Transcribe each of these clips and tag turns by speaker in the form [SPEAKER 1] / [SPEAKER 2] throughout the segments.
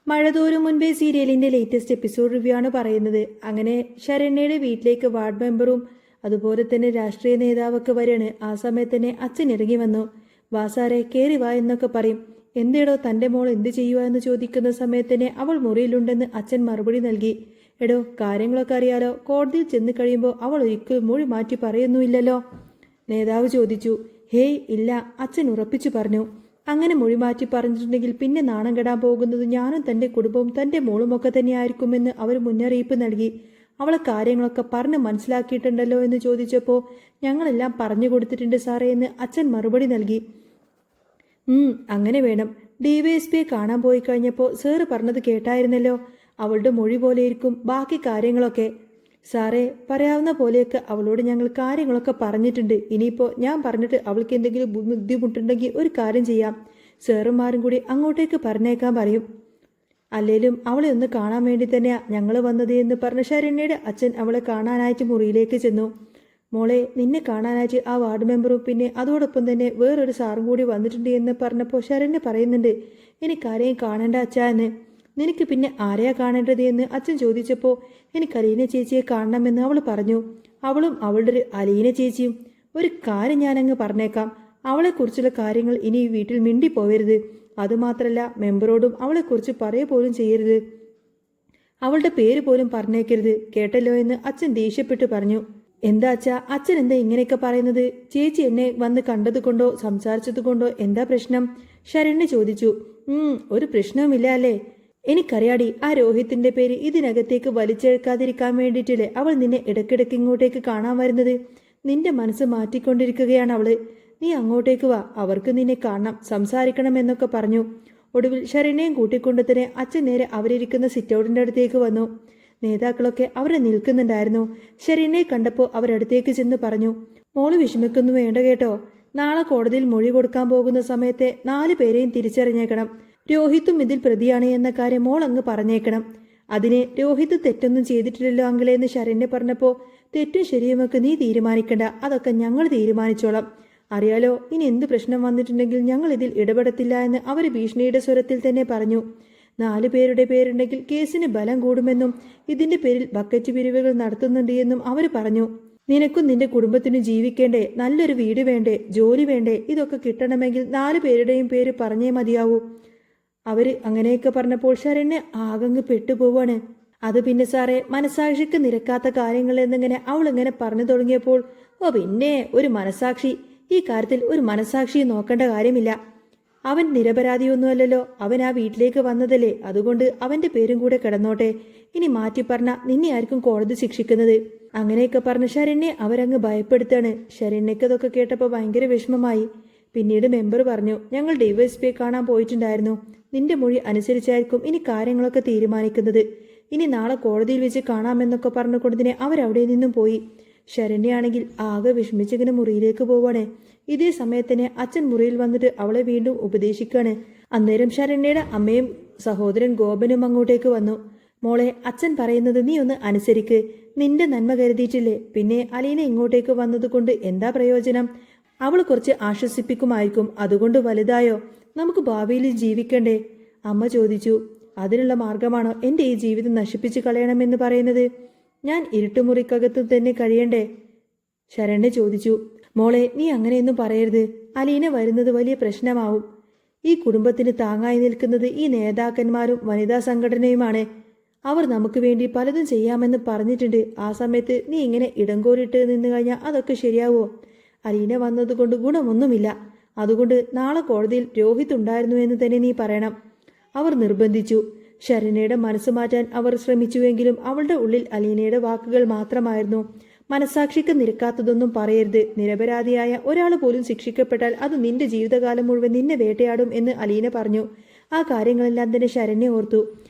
[SPEAKER 1] മഴ തോരും മുൻപേ സീരിയലിന്റെ ലേറ്റസ്റ്റ് എപ്പിസോഡ് റിവ്യൂ ആണ് പറയുന്നത്. അങ്ങനെ ശരണ്യയുടെ വീട്ടിലേക്ക് വാർഡ് മെമ്പറും അതുപോലെ തന്നെ രാഷ്ട്രീയ നേതാവൊക്കെ വരികയാണ്. ആ സമയത്ത് തന്നെ അച്ഛൻ ഇറങ്ങി വന്നു. വാസാരെ കേറി വാ എന്നൊക്കെ പറയും. എന്തേടോ തന്റെ മോൾ എന്ത് ചെയ്യുക എന്ന് ചോദിക്കുന്ന സമയത്ത് തന്നെ അവൾ മുറിയിലുണ്ടെന്ന് അച്ഛൻ മറുപടി നൽകി. എടോ കാര്യങ്ങളൊക്കെ അറിയാലോ, കോടതിയിൽ ചെന്ന് കഴിയുമ്പോൾ അവൾ ഒരിക്കലും മൊഴി മാറ്റി പറയുന്നുമില്ലല്ലോ, നേതാവ് ചോദിച്ചു. ഹേയ് ഇല്ല, അച്ഛൻ ഉറപ്പിച്ചു പറഞ്ഞു. അങ്ങനെ മൊഴി മാറ്റി പറഞ്ഞിട്ടുണ്ടെങ്കിൽ പിന്നെ നാണം കെടാൻ പോകുന്നത് ഞാനും തന്റെ കുടുംബവും തന്റെ മോളുമൊക്കെ തന്നെയായിരിക്കുമെന്ന് അവർ മുന്നറിയിപ്പ് നൽകി. അവളെ കാര്യങ്ങളൊക്കെ പറഞ്ഞ് മനസ്സിലാക്കിയിട്ടുണ്ടല്ലോ എന്ന് ചോദിച്ചപ്പോൾ ഞങ്ങളെല്ലാം പറഞ്ഞു കൊടുത്തിട്ടുണ്ട് സാറേ എന്ന് അച്ഛൻ മറുപടി നൽകി. അങ്ങനെ വേണം. ഡിവൈഎസ്പിയെ കാണാൻ പോയി കഴിഞ്ഞപ്പോൾ സാറ് പറഞ്ഞത് കേട്ടായിരുന്നല്ലോ, അവളുടെ മൊഴി പോലെയിരിക്കും ബാക്കി കാര്യങ്ങളൊക്കെ. സാറേ പറയാവുന്ന പോലെയൊക്കെ അവളോട് ഞങ്ങൾ കാര്യങ്ങളൊക്കെ പറഞ്ഞിട്ടുണ്ട്. ഇനിയിപ്പോൾ ഞാൻ പറഞ്ഞിട്ട് അവൾക്ക് എന്തെങ്കിലും ബുദ്ധിമുട്ടുണ്ടെങ്കിൽ ഒരു കാര്യം ചെയ്യാം, സാറുമാരും കൂടി അങ്ങോട്ടേക്ക് പറഞ്ഞേക്കാൻ പറയും. അല്ലേലും അവളെ ഒന്ന് കാണാൻ വേണ്ടി തന്നെയാ ഞങ്ങൾ വന്നത് എന്ന് പറഞ്ഞ ശരണ്യയുടെ അച്ഛൻ അവളെ കാണാനായിട്ട് മുറിയിലേക്ക് ചെന്നു. മോളെ നിന്നെ കാണാനായിട്ട് ആ വാർഡ് മെമ്പറും പിന്നെ അതോടൊപ്പം തന്നെ വേറൊരു സാറും കൂടി വന്നിട്ടുണ്ട് എന്ന് പറഞ്ഞപ്പോൾ ശരണ്യ പറയുന്നുണ്ട്, എനിക്കാരെയും കാണേണ്ട അച്ഛാ എന്ന്. നിനക്ക് പിന്നെ ആരെയാ കാണേണ്ടത് എന്ന് അച്ഛൻ ചോദിച്ചപ്പോൾ എനിക്ക് അലീന ചേച്ചിയെ കാണണമെന്ന് അവൾ പറഞ്ഞു. അവളും അവളുടെ ഒരു അലീന ചേച്ചിയും. ഒരു കാര്യം ഞാനങ്ങ് പറഞ്ഞേക്കാം, അവളെക്കുറിച്ചുള്ള കാര്യങ്ങൾ ഇനി ഈ വീട്ടിൽ മിണ്ടിപ്പോവരുത്. അതുമാത്രല്ല മെമ്പറോടും അവളെക്കുറിച്ച് പറയുക പോലും ചെയ്യരുത്, അവളുടെ പേര് പോലും പറഞ്ഞേക്കരുത്, കേട്ടല്ലോ എന്ന് അച്ഛൻ ദേഷ്യപ്പെട്ട് പറഞ്ഞു. എന്താ അച്ഛാ, അച്ഛൻ എന്താ ഇങ്ങനെയൊക്കെ പറയുന്നത്? ചേച്ചി എന്നെ വന്ന് കണ്ടത് കൊണ്ടോ സംസാരിച്ചത് കൊണ്ടോ എന്താ പ്രശ്നം? ശരണ്യ ചോദിച്ചു. ഒരു പ്രശ്നവുമില്ല അല്ലേ? എനിക്കറിയാടി, ആ രോഹിത്തിന്റെ പേര് ഇതിനകത്തേക്ക് വലിച്ചെടുക്കാതിരിക്കാൻ വേണ്ടിയിട്ടില്ലേ അവൾ നിന്നെ ഇടയ്ക്കിടയ്ക്ക് ഇങ്ങോട്ടേക്ക് കാണാൻ വരുന്നത്. നിന്റെ മനസ്സ് മാറ്റിക്കൊണ്ടിരിക്കുകയാണ് അവള്. നീ അങ്ങോട്ടേക്ക് വാ, അവർക്ക് നിന്നെ കാണണം, സംസാരിക്കണം എന്നൊക്കെ പറഞ്ഞു. ഒടുവിൽ ശരണ്യയും കൂട്ടിക്കൊണ്ട് തന്നെ അച്ഛൻ നേരെ അവരിയ്ക്കുന്ന സിറ്റൗട്ടിന്റെ അടുത്തേക്ക് വന്നു. നേതാക്കളൊക്കെ അവിടെ നിൽക്കുന്നുണ്ടായിരുന്നു. ശരണ്യയെ കണ്ടപ്പോൾ അവരടുത്തേക്ക് ചെന്ന് പറഞ്ഞു, മോള് വിഷമിക്കുന്നു വേണ്ട കേട്ടോ. നാളെ കോടതിയിൽ മൊഴി കൊടുക്കാൻ പോകുന്ന സമയത്തെ 4 പേരെയും തിരിച്ചറിഞ്ഞേക്കണം. രോഹിത്തും ഇതിൽ പ്രതിയാണ് എന്ന കാര്യം മോൾ അങ്ങ് പറഞ്ഞേക്കണം. അതിന് രോഹിത് തെറ്റൊന്നും ചെയ്തിട്ടില്ലല്ലോ അങ്കിളെ എന്ന് ശരണ്യ പറഞ്ഞപ്പോൾ, തെറ്റും ശരിയുമൊക്കെ നീ തീരുമാനിക്കണ്ട, അതൊക്കെ ഞങ്ങൾ തീരുമാനിച്ചോളാം. അറിയാലോ, ഇനി എന്ത് പ്രശ്നം വന്നിട്ടുണ്ടെങ്കിൽ ഞങ്ങൾ ഇതിൽ ഇടപെടത്തില്ല എന്ന് അവർ ഭീഷണിയുടെ സ്വരത്തിൽ തന്നെ പറഞ്ഞു. 4 പേരുടെ പേരുണ്ടെങ്കിൽ കേസിന് ബലം കൂടുമെന്നും ഇതിന്റെ പേരിൽ ബക്കറ്റ് പിരിവുകൾ നടത്തുന്നുണ്ട് എന്നും അവർ പറഞ്ഞു. നിനക്കും നിന്റെ കുടുംബത്തിനും ജീവിക്കേണ്ടേ, നല്ലൊരു വീട് വേണ്ടേ, ജോലി വേണ്ടേ? ഇതൊക്കെ കിട്ടണമെങ്കിൽ 4 പേരുടെയും പേര് പറഞ്ഞേ മതിയാവൂ. അവര് അങ്ങനെയൊക്കെ പറഞ്ഞപ്പോൾ ശരണ്യ ആകങ്ങ് പെട്ടുപോവാണ്. അത് പിന്നെ സാറേ, മനസാക്ഷിക്ക് നിരക്കാത്ത കാര്യങ്ങൾ എന്നിങ്ങനെ അവളിങ്ങനെ പറഞ്ഞു തുടങ്ങിയപ്പോൾ, ഓ പിന്നെ ഒരു മനസാക്ഷി, ഈ കാര്യത്തിൽ ഒരു മനസാക്ഷിയെ നോക്കേണ്ട കാര്യമില്ല. അവൻ നിരപരാധിയൊന്നുമല്ലല്ലോ, അവൻ ആ വീട്ടിലേക്ക് വന്നതല്ലേ, അതുകൊണ്ട് അവന്റെ പേരും കൂടെ കിടന്നോട്ടെ. ഇനി മാറ്റി പറഞ്ഞ നിന്നെ ആയിരിക്കും കോടതി ശിക്ഷിക്കുന്നത്. അങ്ങനെയൊക്കെ പറഞ്ഞ ശരണ്യെ അവരങ്ങ് ഭയപ്പെടുത്താണ്. ശരണ്യക്ക് അതൊക്കെ കേട്ടപ്പോൾ ഭയങ്കര വിഷമമായി. പിന്നീട് മെമ്പർ പറഞ്ഞു, ഞങ്ങൾ ഡിവൈഎസ്പിയെ കാണാൻ പോയിട്ടുണ്ടായിരുന്നു. നിന്റെ മൊഴി അനുസരിച്ചായിരിക്കും ഇനി കാര്യങ്ങളൊക്കെ തീരുമാനിക്കുന്നത്. ഇനി നാളെ കോടതിയിൽ വെച്ച് കാണാമെന്നൊക്കെ പറഞ്ഞുകൊണ്ടതിനെ അവരവിടെ നിന്നും പോയി. ശരണ്യാണെങ്കിൽ ആകെ വിഷമിച്ചിങ്ങനെ മുറിയിലേക്ക് പോവാണ്. ഇതേ സമയത്തിന് അച്ഛൻ മുറിയിൽ വന്നിട്ട് അവളെ വീണ്ടും ഉപദേശിക്കാണ്. അന്നേരം ശരണ്യയുടെ അമ്മയും സഹോദരൻ ഗോപനും അങ്ങോട്ടേക്ക് വന്നു. മോളെ, അച്ഛൻ പറയുന്നത് നീ ഒന്ന് അനുസരിക്ക്, നിന്റെ നന്മ കരുതിയിട്ടില്ലേ, പിന്നെ അലീന ഇങ്ങോട്ടേക്ക് വന്നത് കൊണ്ട് എന്താ പ്രയോജനം? അവൾ കുറച്ച് ആശ്വസിപ്പിക്കുമായിരിക്കും, അതുകൊണ്ട് വലുതായോ? നമുക്ക് ഭാവിയിൽ ജീവിക്കണ്ടേ? അമ്മ ചോദിച്ചു. അതിനുള്ള മാർഗമാണോ എൻ്റെ ഈ ജീവിതം നശിപ്പിച്ചു കളയണമെന്ന് പറയുന്നത്? ഞാൻ ഇരുട്ടുമുറിക്കകത്ത് തന്നെ കഴിയണ്ടേ? ശരണ്യ ചോദിച്ചു. മോളെ, നീ അങ്ങനെയൊന്നും പറയരുത്. അലീന വരുന്നത് വലിയ പ്രശ്നമാവും. ഈ കുടുംബത്തിന് താങ്ങായി നിൽക്കുന്നത് ഈ നേതാക്കന്മാരും വനിതാ സംഘടനയുമാണ്. അവർ നമുക്ക് വേണ്ടി പലതും ചെയ്യാമെന്ന് പറഞ്ഞിട്ടുണ്ട്. ആ സമയത്ത് നീ ഇങ്ങനെ ഇടങ്കോരിട്ട് നിന്ന് കഴിഞ്ഞാൽ അതൊക്കെ ശരിയാവോ? അലീന വന്നതുകൊണ്ട് ഗുണമൊന്നുമില്ല. അതുകൊണ്ട് നാളെ കോടതിയിൽ രോഹിത് ഉണ്ടായിരുന്നു എന്ന് തന്നെ നീ പറയണം, അവർ നിർബന്ധിച്ചു. ശരണ്യയുടെ മനസ്സ് മാറ്റാൻ അവർ ശ്രമിച്ചുവെങ്കിലും അവളുടെ ഉള്ളിൽ അലീനയുടെ വാക്കുകൾ മാത്രമായിരുന്നു. മനസാക്ഷിക്ക് നിരക്കാത്തതൊന്നും പറയരുത്. നിരപരാധിയായ ഒരാൾ പോലും ശിക്ഷിക്കപ്പെട്ടാൽ അത് നിന്റെ ജീവിതകാലം മുഴുവൻ നിന്നെ വേട്ടയാടും എന്ന് അലീന പറഞ്ഞു. ആ കാര്യങ്ങളെല്ലാം തന്നെ ശരണ്യ ഓർത്തു.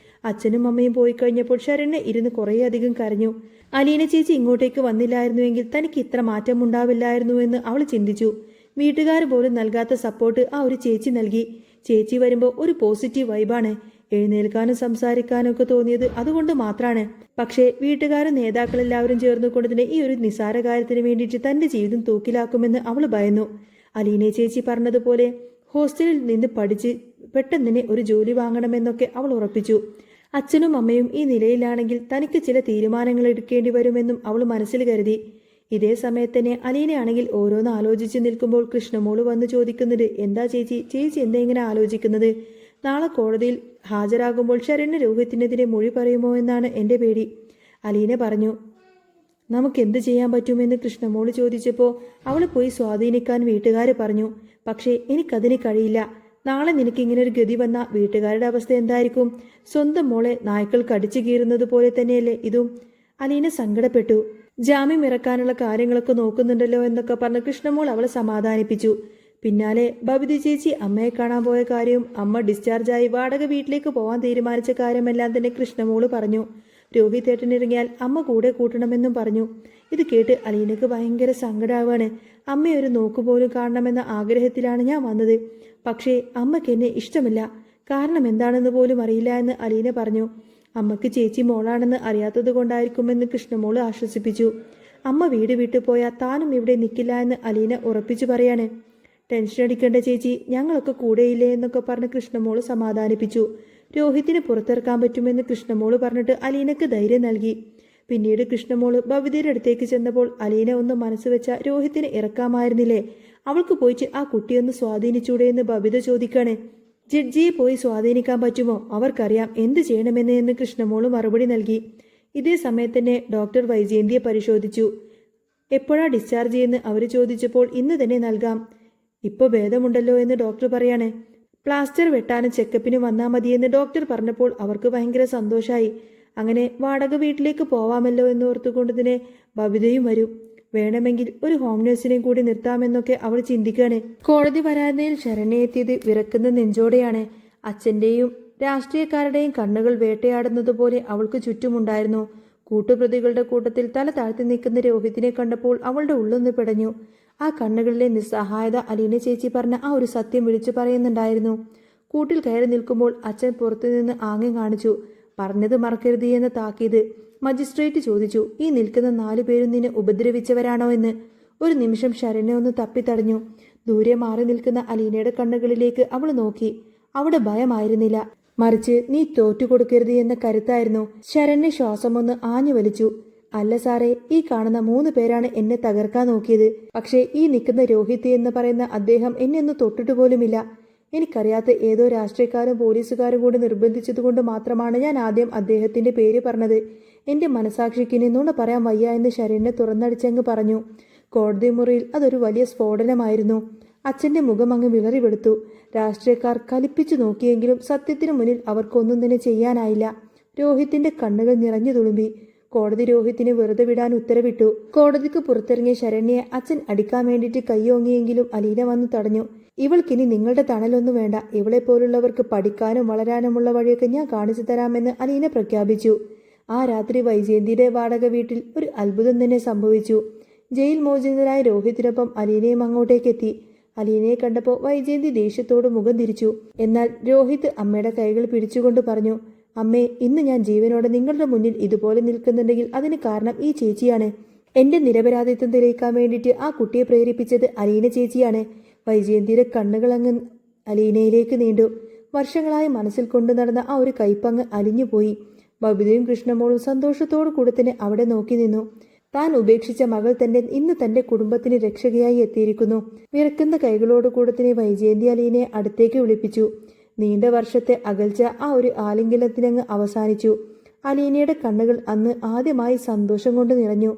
[SPEAKER 1] അച്ഛനും അമ്മയും പോയി കഴിഞ്ഞപ്പോൾ ശരണ്യ ഇരുന്ന് കുറേയധികം കരഞ്ഞു. അലീന ചേച്ചി ഇങ്ങോട്ടേക്ക് വന്നില്ലായിരുന്നുവെങ്കിൽ തനിക്ക് ഇത്ര മാറ്റമുണ്ടാവില്ലായിരുന്നു എന്ന് അവൾ ചിന്തിച്ചു. വീട്ടുകാർ പോലും നൽകാത്ത സപ്പോർട്ട് ആ ഒരു ചേച്ചി നൽകി. ചേച്ചി വരുമ്പോൾ ഒരു പോസിറ്റീവ് വൈബാണ്. എഴുന്നേൽക്കാനും സംസാരിക്കാനും ഒക്കെ തോന്നിയത് അതുകൊണ്ട് മാത്രമാണ്. പക്ഷേ വീട്ടുകാരും നേതാക്കളെല്ലാവരും ചേർന്നുകൊണ്ടതിന് ഈ ഒരു നിസാര കാര്യത്തിന് വേണ്ടിയിട്ട് തന്റെ ജീവിതം തൂക്കിലാക്കുമെന്ന് അവൾ ഭയന്നു. അലീന ചേച്ചി പറഞ്ഞതുപോലെ ഹോസ്റ്റലിൽ നിന്ന് പഠിച്ച് പെട്ടെന്ന് തന്നെ ഒരു ജോലി വാങ്ങണമെന്നൊക്കെ അവൾ ഉറപ്പിച്ചു. അച്ഛനും അമ്മയും ഈ നിലയിലാണെങ്കിൽ തനിക്ക് ചില തീരുമാനങ്ങൾ എടുക്കേണ്ടി വരുമെന്നും അവൾ മനസ്സിൽ കരുതി. ഇതേ സമയത്ത് തന്നെ അലീനയാണെങ്കിൽ ഓരോന്ന് ആലോചിച്ച് നിൽക്കുമ്പോൾ കൃഷ്ണമോള് വന്ന് ചോദിക്കുന്നത്, എന്താ ചേച്ചി, ചേച്ചി എന്താ ഇങ്ങനെ ആലോചിക്കുന്നത്? നാളെ കോടതിയിൽ ഹാജരാകുമ്പോൾ ശരണ്യ രോഹിത്തിനെതിരെ മൊഴി പറയുമോ എന്നാണ് എൻ്റെ പേടി. അലീന പറഞ്ഞു. നമുക്ക് എന്ത് ചെയ്യാൻ പറ്റുമെന്ന് കൃഷ്ണമോള് ചോദിച്ചപ്പോൾ അവൾ പോയി സ്വാധീനിക്കാൻ വീട്ടുകാർ പറഞ്ഞു. പക്ഷേ എനിക്കതിന് കഴിയില്ല. നാളെ നിനക്ക് ഇങ്ങനെ ഒരു ഗതി വന്ന വീട്ടുകാരുടെ അവസ്ഥ എന്തായിരിക്കും? സ്വന്തം മോളെ നായ്ക്കൾ കടിച്ചു കീറുന്നത് പോലെ തന്നെയല്ലേ ഇതും? അലീന സങ്കടപ്പെട്ടു. ജാമ്യം ഇറക്കാനുള്ള കാര്യങ്ങളൊക്കെ നോക്കുന്നുണ്ടല്ലോ എന്നൊക്കെ പറഞ്ഞ് കൃഷ്ണമോൾ അവളെ സമാധാനിപ്പിച്ചു. പിന്നാലെ ബബിത ചേച്ചി അമ്മയെ കാണാൻ പോയ കാര്യവും അമ്മ ഡിസ്ചാർജായി വാടക വീട്ടിലേക്ക് പോകാൻ തീരുമാനിച്ച കാര്യമെല്ലാം തന്നെ കൃഷ്ണമോള് പറഞ്ഞു. രോഹിത് ഏട്ടനിറങ്ങിയാൽ അമ്മ കൂടെ കൂട്ടണമെന്നും പറഞ്ഞു. ഇത് കേട്ട് അലീനക്ക് ഭയങ്കര സങ്കടമാവാണ്. അമ്മയൊരു നോക്കുപോലും കാണണമെന്ന ആഗ്രഹത്തിലാണ് ഞാൻ വന്നത്. പക്ഷേ അമ്മയ്ക്ക് എന്നെ ഇഷ്ടമില്ല. കാരണം എന്താണെന്ന് പോലും അറിയില്ല എന്ന് അലീന പറഞ്ഞു. അമ്മയ്ക്ക് ചേച്ചി മോളാണെന്ന് അറിയാത്തത് കൊണ്ടായിരിക്കുമെന്ന് കൃഷ്ണമോള് ആശ്വസിപ്പിച്ചു. അമ്മ വീട് വിട്ടു പോയാൽ താനും ഇവിടെ നിൽക്കില്ല എന്ന് അലീന ഉറപ്പിച്ചു പറയാണ്. ടെൻഷൻ അടിക്കേണ്ട ചേച്ചി, ഞങ്ങളൊക്കെ കൂടെയില്ലേ എന്നൊക്കെ പറഞ്ഞ് കൃഷ്ണമോള് സമാധാനിപ്പിച്ചു. രോഹിത്തിനെ പുറത്തിറക്കാൻ പറ്റുമെന്ന് കൃഷ്ണമോള് പറഞ്ഞിട്ട് അലീനക്ക് ധൈര്യം നൽകി. പിന്നീട് കൃഷ്ണമോള് ബബിതയുടെ അടുത്തേക്ക് ചെന്നപ്പോൾ അലീന ഒന്ന് മനസ്സ് വെച്ച രോഹിത്തിനെ ഇറക്കാമായിരുന്നില്ലേ? അവൾക്ക് പോയിട്ട് ആ കുട്ടിയൊന്ന് സ്വാധീനിച്ചൂടെ എന്ന് ബബിത ചോദിക്കാണ്. ജഡ്ജിയെ പോയി സ്വാധീനിക്കാൻ പറ്റുമോ? അവർക്കറിയാം എന്ത് ചെയ്യണമെന്ന് എന്ന് കൃഷ്ണമോള് മറുപടി നൽകി. ഇതേ സമയത്ത് തന്നെ ഡോക്ടർ വൈജയന്തിയെ പരിശോധിച്ചു. എപ്പോഴാ ഡിസ്ചാർജ് ചെയ്യുന്ന അവർ ചോദിച്ചപ്പോൾ ഇന്ന് തന്നെ നൽകാം. ഇപ്പോൾ ഭേദമുണ്ടല്ലോ എന്ന് ഡോക്ടർ പറയാണ്. പ്ലാസ്റ്റർ വെട്ടാനും ചെക്കപ്പിനും വന്നാൽ മതിയെന്ന് ഡോക്ടർ പറഞ്ഞപ്പോൾ അവർക്ക് ഭയങ്കര സന്തോഷമായി. അങ്ങനെ വാടക വീട്ടിലേക്ക് പോവാമല്ലോ എന്ന് ഓർത്തുകൊണ്ട് തന്നെ ബബിതയും വരും. വേണമെങ്കിൽ ഒരു ഹോം നഴ്സിനെയും കൂടി നിർത്താമെന്നൊക്കെ അവൾ ചിന്തിക്കുകയാണ്. കോടതി വരാന്തയിൽ ശരണ്യ എത്തിയത് വിറക്കുന്ന നെഞ്ചോടെയാണ്. അച്ഛൻ്റെയും രാഷ്ട്രീയക്കാരുടെയും കണ്ണുകൾ വേട്ടയാടുന്നത് പോലെ അവൾക്ക് ചുറ്റുമുണ്ടായിരുന്നു. കൂട്ടുപ്രതികളുടെ കൂട്ടത്തിൽ തല താഴ്ത്തി നിൽക്കുന്ന രോഹിത്തിനെ കണ്ടപ്പോൾ അവളുടെ ഉള്ളൊന്ന് പിടഞ്ഞു. ആ കണ്ണുകളിലെ നിസ്സഹായത അലീന ചേച്ചി പറഞ്ഞ ആ ഒരു സത്യം വിളിച്ചു പറയുന്നുണ്ടായിരുന്നു. കൂട്ടിൽ കയറി നിൽക്കുമ്പോൾ അച്ഛൻ പുറത്തുനിന്ന് ആംഗ്യം കാണിച്ചു. പറഞ്ഞത് മറക്കരുത് എന്ന താക്കീത്. മജിസ്ട്രേറ്റ് ചോദിച്ചു, ഈ നിൽക്കുന്ന 4 പേരും നിന്നെ ഉപദ്രവിച്ചവരാണോ എന്ന്. ഒരു നിമിഷം ശരണ്യ ഒന്ന് തപ്പിത്തടഞ്ഞു. ദൂരെ മാറി നിൽക്കുന്ന അലീനയുടെ കണ്ണുകളിലേക്ക് അവൾ നോക്കി. അവിടെ ഭയമായിരുന്നില്ല, മറിച്ച് നീ തോറ്റുകൊടുക്കരുത് എന്ന കരുത്തായിരുന്നു. ശരണ്യ ശ്വാസമൊന്ന് ആഞ്ഞു വലിച്ചു. അല്ല സാറേ, ഈ കാണുന്ന 3 പേരാണ് എന്നെ തകർക്കാൻ നോക്കിയത്. പക്ഷേ ഈ നിൽക്കുന്ന രോഹിത് എന്ന് പറയുന്ന അദ്ദേഹം എന്നെ ഒന്ന് തൊട്ടിട്ട് പോലുമില്ല. എനിക്കറിയാത്ത ഏതോ രാഷ്ട്രീയക്കാരും പോലീസുകാരും കൂടി നിർബന്ധിച്ചതുകൊണ്ട് മാത്രമാണ് ഞാൻ ആദ്യം അദ്ദേഹത്തിന്റെ പേര് പറഞ്ഞത്. എന്റെ മനസാക്ഷിക്ക് നുണ പറയാൻ വയ്യ എന്ന് ശരണ്യ തുറന്നടിച്ചങ്ങ് പറഞ്ഞു. കോടതി മുറിയിൽ അതൊരു വലിയ സ്ഫോടനമായിരുന്നു. അച്ഛന്റെ മുഖം അങ്ങ് വിളറിവെടുത്തു. രാഷ്ട്രീയക്കാർ കലിപ്പിച്ചു നോക്കിയെങ്കിലും സത്യത്തിനു മുന്നിൽ അവർക്കൊന്നും തന്നെ ചെയ്യാനായില്ല. രോഹിത്തിന്റെ കണ്ണുകൾ നിറഞ്ഞു തുളുമ്പി. കോടതി രോഹിത്തിനെ വെറുതെ വിടാൻ ഉത്തരവിട്ടു. കോടതിക്ക് പുറത്തിറങ്ങിയ ശരണ്യെ അച്ഛൻ അടിക്കാൻ വേണ്ടിയിട്ട് കൈയോങ്ങിയെങ്കിലും അലീന വന്നു തടഞ്ഞു. ഇവൾക്കിനി നിങ്ങളുടെ തണലൊന്നും വേണ്ട. ഇവളെ പോലുള്ളവർക്ക് പഠിക്കാനും വളരാനുമുള്ള വഴിയൊക്കെ ഞാൻ കാണിച്ചു തരാമെന്ന് അലീന പ്രഖ്യാപിച്ചു. ആ രാത്രി വൈജയന്തിയുടെ വാടക വീട്ടിൽ ഒരു അത്ഭുതം തന്നെ സംഭവിച്ചു. ജയിൽ മോചിതനായ രോഹിത്തിനൊപ്പം അലീനയും അങ്ങോട്ടേക്കെത്തി. അലീനയെ കണ്ടപ്പോൾ വൈജയന്തി ദേഷ്യത്തോട് മുഖം തിരിച്ചു. എന്നാൽ രോഹിത് അമ്മയുടെ കൈകൾ പിടിച്ചുകൊണ്ട് പറഞ്ഞു, അമ്മേ, ഇന്ന് ഞാൻ ജീവനോടെ നിങ്ങളുടെ മുന്നിൽ ഇതുപോലെ നിൽക്കുന്നുണ്ടെങ്കിൽ അതിന് കാരണം ഈ ചേച്ചിയാണ്. എന്റെ നിരപരാധിത്വം തെളിയിക്കാൻ വേണ്ടിയിട്ട് ആ കുട്ടിയെ പ്രേരിപ്പിച്ചത് അലീന ചേച്ചിയാണ്. വൈജയന്തിയുടെ കണ്ണുകൾ അങ്ങ് അലീനയിലേക്ക് നീണ്ടു. വർഷങ്ങളായി മനസ്സിൽ കൊണ്ടു നടന്ന ആ ഒരു കൈപ്പങ്ങ് അലിഞ്ഞുപോയി. ബബിതയും കൃഷ്ണമോളും സന്തോഷത്തോടു കൂടെ തന്നെ അവിടെ നോക്കി നിന്നു. താൻ ഉപേക്ഷിച്ച മകൾ തന്നെ ഇന്ന് തന്റെ കുടുംബത്തിന് രക്ഷകയായി എത്തിയിരിക്കുന്നു. വിറക്കുന്ന കൈകളോടുകൂടെ തന്നെ വൈജയന്തി അലീനയെ അടുത്തേക്ക് വിളിപ്പിച്ചു. നീണ്ട വർഷത്തെ അകൽച്ച ആ ഒരു ആലിംഗനത്തിനങ്ങ് അവസാനിച്ചു. അലീനയുടെ കണ്ണുകൾ അന്ന് ആദ്യമായി സന്തോഷം കൊണ്ട് നിറഞ്ഞു.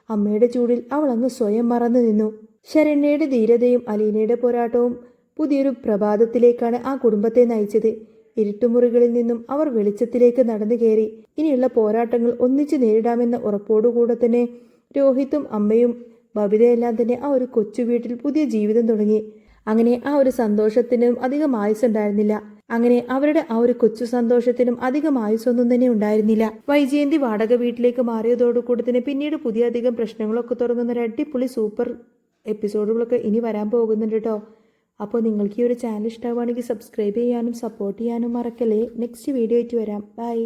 [SPEAKER 1] അമ്മയുടെ ചൂടിൽ അവൾ അങ്ങ് സ്വയം മറന്നു നിന്നു. ശരണ്യയുടെ ധീരതയും അലീനയുടെ പോരാട്ടവും പുതിയൊരു പ്രഭാതത്തിലേക്കാണ് ആ കുടുംബത്തെ നയിച്ചത്. ഇരുട്ടുമുറികളിൽ നിന്നും അവർ വെളിച്ചത്തിലേക്ക് നടന്നു കയറി. ഇനിയുള്ള പോരാട്ടങ്ങൾ ഒന്നിച്ചു നേരിടാമെന്ന ഉറപ്പോടുകൂടെ തന്നെ രോഹിത്തും അമ്മയും ബബിതയെല്ലാം തന്നെ ആ ഒരു കൊച്ചു വീട്ടിൽ പുതിയ ജീവിതം തുടങ്ങി. അങ്ങനെ ആ ഒരു സന്തോഷത്തിനും അധികം ആയുസ്സുണ്ടായിരുന്നില്ല. അങ്ങനെ അവരുടെ ആ ഒരു കൊച്ചു സന്തോഷത്തിനും അധികം ആയുസ്സൊന്നും തന്നെ ഉണ്ടായിരുന്നില്ല. വൈജയന്തി വാടക വീട്ടിലേക്ക് മാറിയതോടുകൂടി തന്നെ പിന്നീട് പുതിയ അധികം പ്രശ്നങ്ങളൊക്കെ തുടങ്ങുന്ന ഒരു അടിപൊളി സൂപ്പർ എപ്പിസോഡുകളൊക്കെ ഇനി വരാൻ പോകുന്നുണ്ട് കേട്ടോ. അപ്പോൾ നിങ്ങൾക്ക് ഈ ഒരു ചാനൽ ഇഷ്ടമാവുകയാണെങ്കിൽ സബ്സ്ക്രൈബ് ചെയ്യാനും സപ്പോർട്ട് ചെയ്യാനും മറക്കല്ലേ. നെക്സ്റ്റ് വീഡിയോ ആയിട്ട് വരാം. ബൈ.